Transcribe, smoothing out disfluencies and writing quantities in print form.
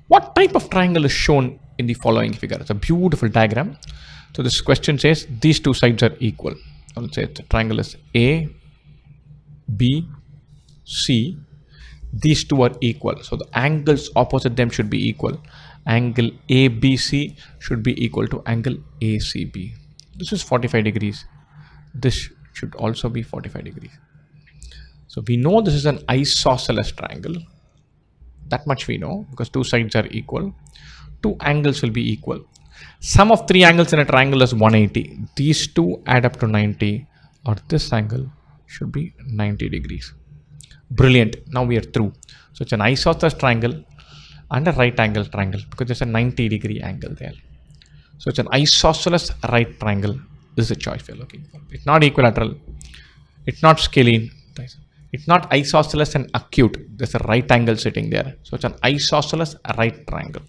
What type of triangle is shown in the following figure? It's a beautiful diagram. So this question says these two sides are equal. Let's say the triangle is A, B, C. These two are equal. So the angles opposite them should be equal. Angle ABC should be equal to angle ACB. This is 45 degrees. This should also be 45 degrees. So we know this is an isosceles triangle. That much we know because two sides are equal. Two angles will be equal. Sum of three angles in a triangle is 180. These two add up to 90, or this angle should be 90 degrees. Brilliant. Now we are through. So it's an isosceles triangle and a right angle triangle because there's a 90 degree angle there. So it's an isosceles right triangle. This is the choice we're looking for. It's not equilateral. It's not scalene. It's not isosceles and acute. There's a right angle sitting there. So it's an isosceles right triangle.